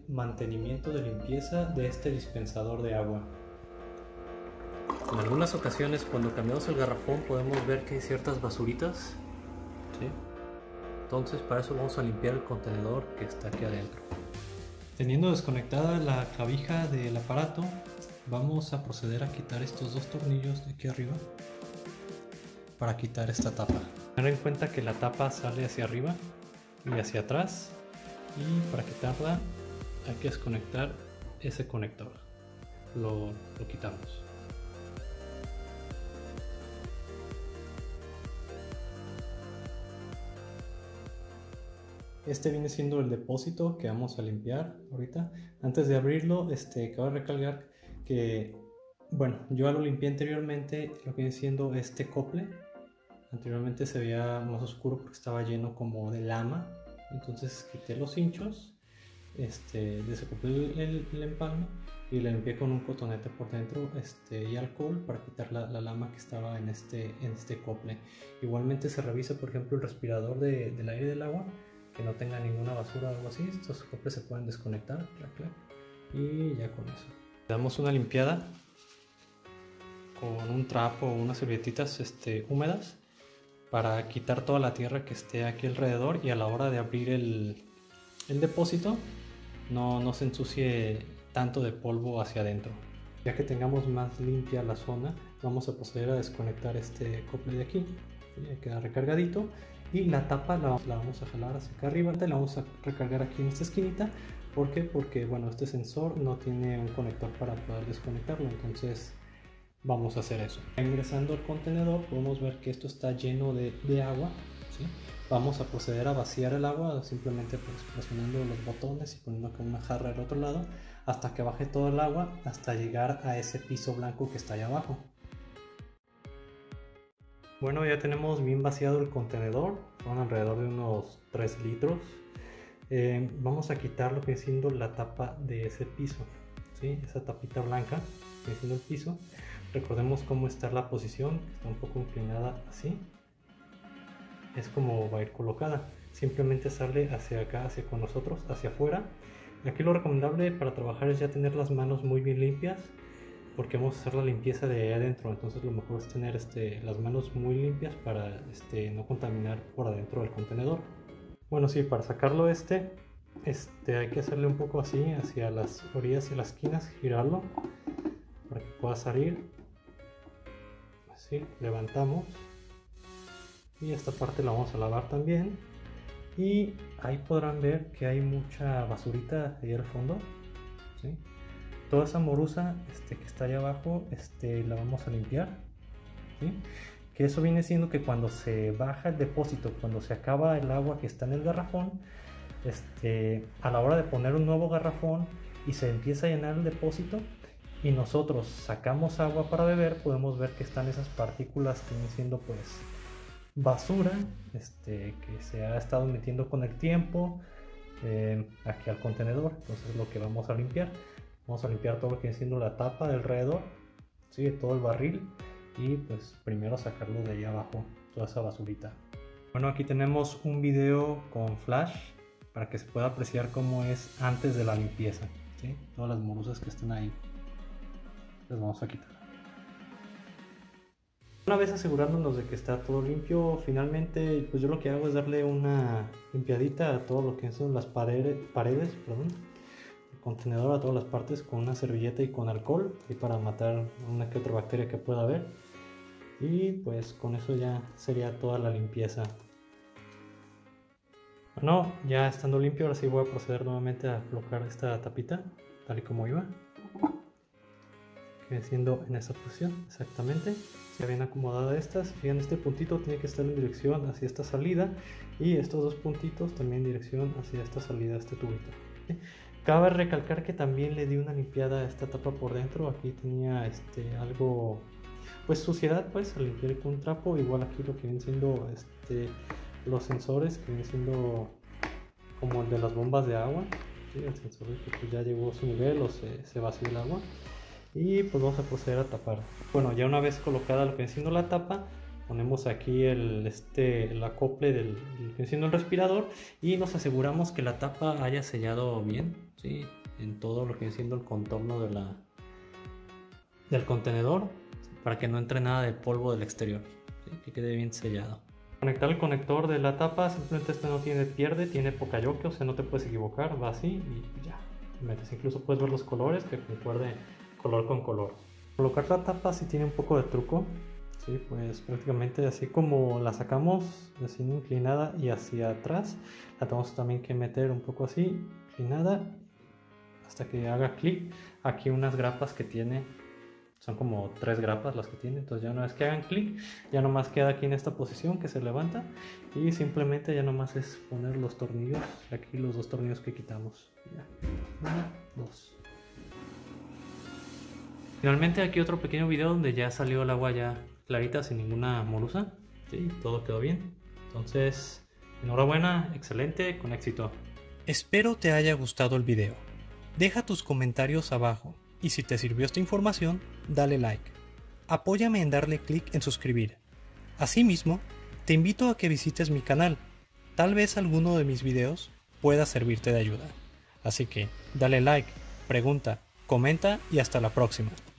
mantenimiento de limpieza de este dispensador de agua. En algunas ocasiones cuando cambiamos el garrafón podemos ver que hay ciertas basuritas, ¿sí? Entonces para eso vamos a limpiar el contenedor que está aquí adentro. Teniendo desconectada la clavija del aparato, vamos a proceder a quitar estos dos tornillos de aquí arriba para quitar esta tapa. Tener en cuenta que la tapa sale hacia arriba y hacia atrás, y para quitarla hay que desconectar ese conector. Lo quitamos. Este viene siendo el depósito que vamos a limpiar ahorita. Antes de abrirlo, cabe recalcar que, bueno, yo ya lo limpié anteriormente, lo que viene siendo este cople. Anteriormente se veía más oscuro porque estaba lleno como de lama. Entonces quité los hinchos, desocuplé el empalme y le limpié con un cotonete por dentro y alcohol para quitar la lama que estaba en este cople. Igualmente se revisa, por ejemplo, el respirador del aire del agua, que no tenga ninguna basura o algo así. Estos coples se pueden desconectar, clac, clac, y ya con eso. Le damos una limpiada con un trapo o unas servilletitas húmedas para quitar toda la tierra que esté aquí alrededor, y a la hora de abrir el depósito no se ensucie tanto de polvo hacia adentro. Ya que tengamos más limpia la zona, vamos a proceder a desconectar este cople de aquí. Queda recargadito. Y la tapa la vamos a jalar hacia acá arriba, la vamos a recargar aquí en esta esquinita. ¿Por qué? Porque bueno, este sensor no tiene un conector para poder desconectarlo, entonces vamos a hacer eso. Ingresando al contenedor podemos ver que esto está lleno de agua, ¿sí? Vamos a proceder a vaciar el agua simplemente pues presionando los botones y poniendo acá una jarra al otro lado hasta que baje todo el agua, hasta llegar a ese piso blanco que está allá abajo. Bueno, ya tenemos bien vaciado el contenedor, son alrededor de unos 3 litros. Vamos a quitar lo que es siendo la tapa de ese piso, ¿sí? Esa tapita blanca que es siendo el piso. Recordemos cómo está la posición, está un poco inclinada así. Es como va a ir colocada. Simplemente sale hacia acá, hacia con nosotros, hacia afuera. Aquí lo recomendable para trabajar es ya tener las manos muy bien limpias, porque vamos a hacer la limpieza de ahí adentro. Entonces lo mejor es tener las manos muy limpias para no contaminar por adentro del contenedor. Bueno, sí, para sacarlo hay que hacerle un poco así hacia las orillas y las esquinas, girarlo para que pueda salir. Así, levantamos y esta parte la vamos a lavar también. Y ahí podrán ver que hay mucha basurita ahí al fondo, ¿sí? Toda esa morusa que está allá abajo la vamos a limpiar, ¿sí? Que eso viene siendo que cuando se baja el depósito, cuando se acaba el agua que está en el garrafón, a la hora de poner un nuevo garrafón y se empieza a llenar el depósito y nosotros sacamos agua para beber, podemos ver que están esas partículas que vienen siendo pues basura que se ha estado metiendo con el tiempo aquí al contenedor. Entonces lo que vamos a limpiar todo lo que viene siendo la tapa de alrededor, ¿sí? Todo el barril, y pues primero sacarlo de ahí abajo, toda esa basurita. Bueno, aquí tenemos un video con flash para que se pueda apreciar cómo es antes de la limpieza, ¿sí? Todas las morusas que están ahí las vamos a quitar. Una vez asegurándonos de que está todo limpio, finalmente pues yo lo que hago es darle una limpiadita a todo lo que son las paredes, el contenedor, a todas las partes, con una servilleta y con alcohol, y para matar una que otra bacteria que pueda haber. Y pues con eso ya sería toda la limpieza. Bueno, ya estando limpio, ahora sí voy a proceder nuevamente a colocar esta tapita tal y como iba, que siendo en esta posición exactamente. Ya bien acomodada estas. Fíjense, este puntito tiene que estar en dirección hacia esta salida, y estos dos puntitos también en dirección hacia esta salida, este tubito, ¿sí? Cabe recalcar que también le di una limpiada a esta tapa por dentro. Aquí tenía algo pues suciedad, pues al limpiar con un trapo. Igual aquí lo que vienen siendo los sensores, que vienen siendo como el de las bombas de agua, ¿sí? El sensor que pues ya llegó a su nivel o se vació el agua, y pues vamos a proceder a tapar. Bueno, ya una vez colocada lo que viene siendo la tapa, ponemos aquí el acople del siendo el respirador y nos aseguramos que la tapa haya sellado bien, ¿sí? En todo lo que viene siendo el contorno del contenedor, para que no entre nada de polvo del exterior, ¿sí? Que quede bien sellado. Conectar el conector de la tapa, simplemente este no tiene pierde, tiene poca yoke, o sea no te puedes equivocar, va así y ya. Metes. Incluso puedes ver los colores, que concuerde color con color. Colocar la tapa sí tiene un poco de truco, ¿sí? Pues prácticamente así como la sacamos, así inclinada y hacia atrás, la tenemos también que meter un poco así, inclinada, hasta que haga clic. Aquí unas grapas que tiene, son como 3 grapas las que tiene, entonces ya una vez que hagan clic, ya nomás queda aquí en esta posición que se levanta y simplemente ya nomás es poner los tornillos, aquí los 2 tornillos que quitamos. Ya. 1, 2. Finalmente aquí otro pequeño video donde ya salió el agua ya clarita sin ninguna morusa, ¿sí? Todo quedó bien, entonces enhorabuena, excelente, con éxito. Espero te haya gustado el video. Deja tus comentarios abajo y si te sirvió esta información, dale like. Apóyame en darle clic en suscribir. Asimismo, te invito a que visites mi canal. Tal vez alguno de mis videos pueda servirte de ayuda. Así que dale like, pregunta, comenta y hasta la próxima.